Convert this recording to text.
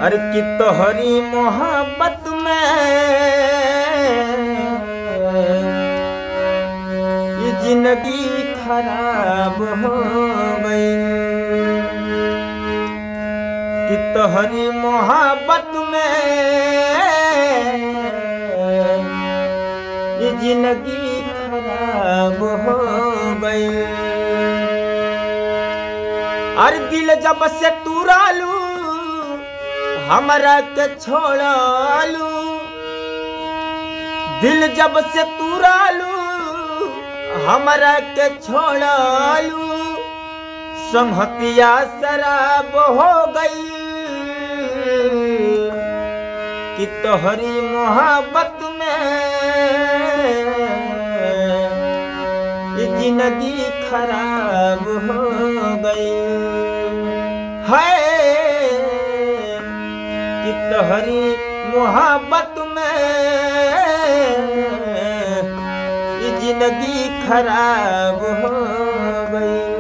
अरे कि तोहरी मोहब्बत में ये जिंदगी खराब हो गई, कि तोहरी मोहब्बत में ये जिंदगी खराब हो गई। अरे दिल जब से टूरालू हमरा के छोड़ालू, दिल जब से टूरालू हमरा के छोड़ालू, संहतिया शराब हो गई, कि तोहरी मोहब्बत में ये जिंदगी खराब हो गई है, कि तोहरी मोहब्बत में ये जिंदगी खराब हो गई।